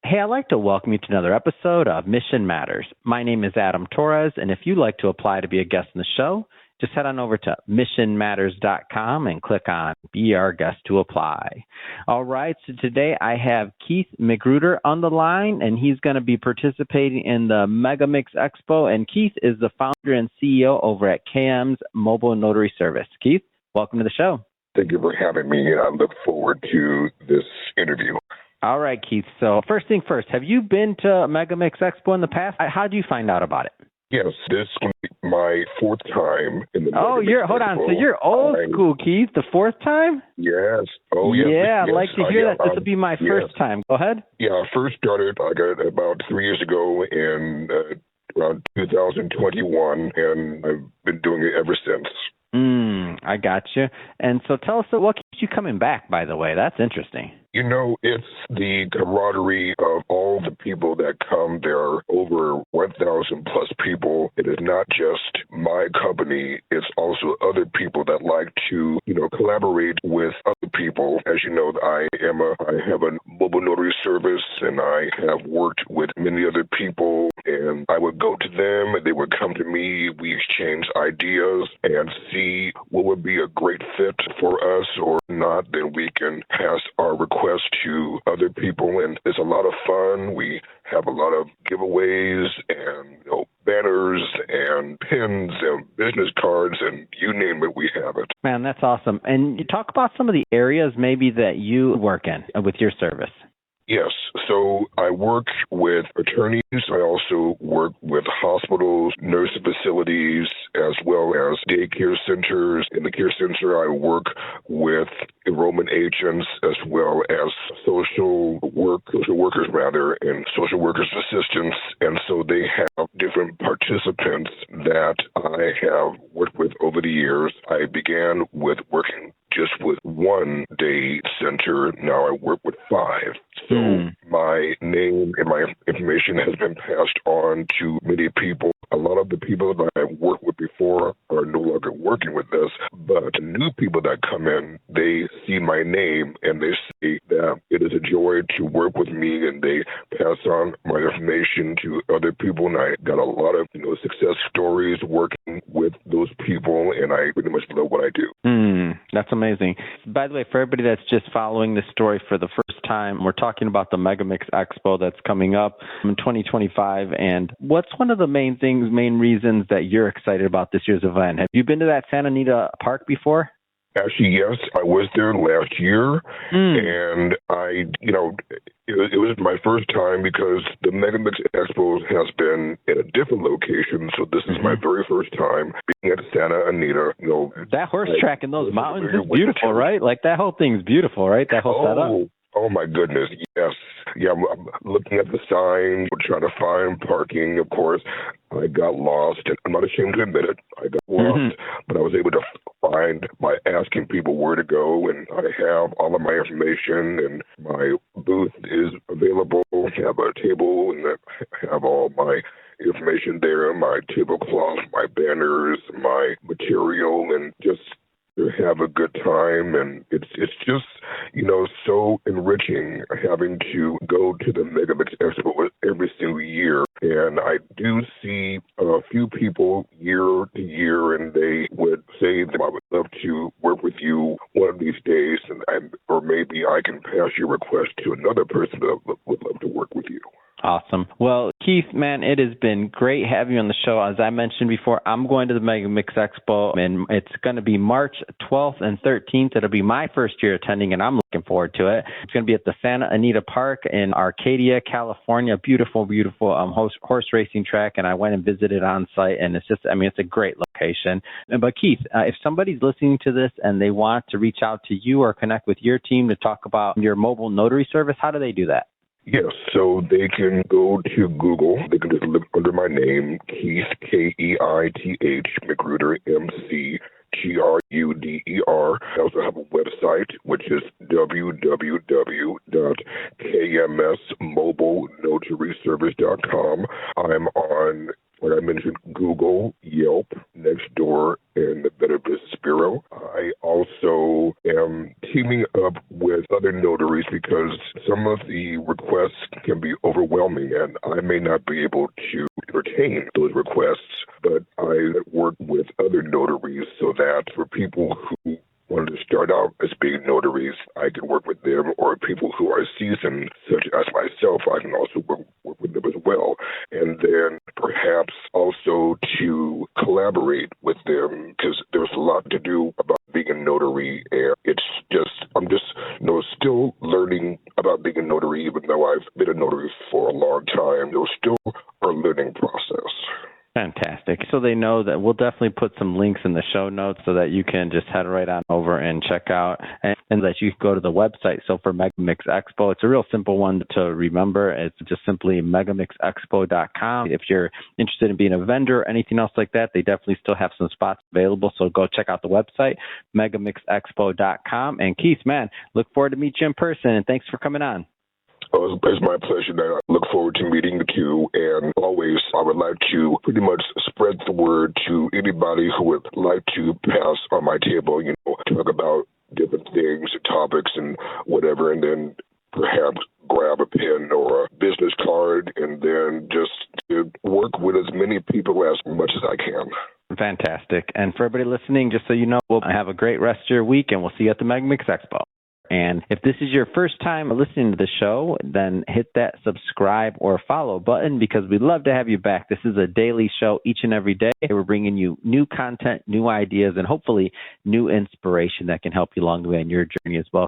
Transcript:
Hey, I'd like to welcome you to another episode of Mission Matters. My name is Adam Torres, and if you'd like to apply to be a guest in the show, just head on over to missionmatters.com and click on Be Our Guest to apply. All right, so today I have Keith McGruder on the line, and he's going to be participating in the Megamix Expo. And Keith is the founder and CEO over at KM's Mobile Notary Service. Keith, welcome to the show. Thank you for having me, and I look forward to this interview. All right, Keith. So first thing first, have you been to Megamix Expo in the past? How did you find out about it? Yes, this will be my fourth time in the hold on. So you're old school, Keith. The fourth time? Yes. Oh, yes. Yeah, I'd yes. like to hear that. This will be my first time. Go ahead. Yeah, I first started, I got it about 3 years ago in around 2021, and I've been doing it ever since. I got you. And so tell us what keeps you coming back, by the way. That's interesting. You know, it's the camaraderie of all the people that come. There are over 1,000 plus people. It is not just my company. It's also other people that like to, collaborate with other people. As you know, I have a mobile notary service, and I have worked with many other people, and I would go to them, and they would come to me. We exchange ideas and see what would be a great fit for us or not. Then we can pass our request to other people, and it's a lot of fun. We have a lot of giveaways and banners and pins and business cards, and you name it, we have it. Man, that's awesome. And you talk about some of the areas maybe that you work in with your service. Yes. So I work with attorneys. I also work with hospitals, nursing facilities, as well as daycare centers. In the care center, I work with enrollment agents as well as social workers, and social workers assistants. And so they have different participants that I have worked with over the years. I began with working just with one day center. Now I work with 5. So my name and my information has been passed on to many people. A lot of the people that I've worked with before are no longer working with us, but the new people that come in, they see my name and they say that it is a joy to work with me, and they pass on my information to other people. And I got a lot of success stories working with those people, and I pretty much love what I do. That's amazing. By the way, for everybody that's just following this story for the first time, we're talking about the Megamix Expo that's coming up in 2025. And what's one of the main reasons that you're excited about this year's event? Have you been to that Santa Anita Park before? Actually, yes, I was there last year, and it was my first time because the Megamix Expo has been in a different location, so this is my very first time being at Santa Anita. That horse track in those mountains is beautiful, right? Like that whole thing's beautiful, right? That whole setup. Oh, my goodness, yes. Yeah, I'm looking at the sign, trying to find parking, of course. I got lost, and I'm not ashamed to admit it. I got lost, but I was able to find by asking people where to go, and I have all of my information, and my booth is available. I have a table, and I have all my information there, my tablecloth, my banners, my material, and just to have a good time. And it's just, so enriching having to go to the Megamix Expo every single year. And I do see a few people year to year, and they would say that I would love to work with you one of these days, or maybe I can pass your request to another person that would love to work with you. Awesome. Well, Keith, man, it has been great having you on the show. As I mentioned before, I'm going to the Megamix Expo, and it's going to be March 12th and 13th. It'll be my first year attending, and I'm looking forward to it. It's going to be at the Santa Anita Park in Arcadia, California. Beautiful, beautiful horse racing track, and I went and visited on site, and it's just, it's a great location. But Keith, if somebody's listening to this and they want to reach out to you or connect with your team to talk about your mobile notary service, how do they do that? Yes, so they can go to Google. They can just look under my name, Keith, Keith, McGruder, McGruder. I also have a website, which is www.kmsmobilenotaryservice.com. I'm on, like I mentioned, Google, Yelp, Nextdoor, and the Better Business Bureau. I also am teaming up with other notaries because some of the requests can be overwhelming, and I may not be able to entertain those requests, but I work with other notaries so that for people who wanted to start out as being notaries, I can work with them, or people who are seasoned, such as myself, I can also work with them as well. And then perhaps also to collaborate with them, because there's a lot to do about being a notary, and I'm just still learning about being a notary, even though I've been a notary for a long time. There's still a learning process. Fantastic. So they know that we'll definitely put some links in the show notes so that you can just head right on over and check out, and that you can go to the website. So for Megamix Expo, it's a real simple one to remember. It's just simply megamixexpo.com. If you're interested in being a vendor or anything else like that, they definitely still have some spots available. So go check out the website, megamixexpo.com. And Keith, man, look forward to meet you in person, and thanks for coming on. Oh, it's my pleasure. I look forward to meeting you, and always I would like to pretty much spread the word to anybody who would like to pass on my table, talk about different things, topics, and whatever, and then perhaps grab a pen or a business card and then just to work with as many people as much as I can. Fantastic. And for everybody listening, just so you know, we'll have a great rest of your week, and we'll see you at the Megamix Expo. And if this is your first time listening to the show, then hit that subscribe or follow button, because we'd love to have you back. This is a daily show each and every day. We're bringing you new content, new ideas, and hopefully new inspiration that can help you along the way on your journey as well.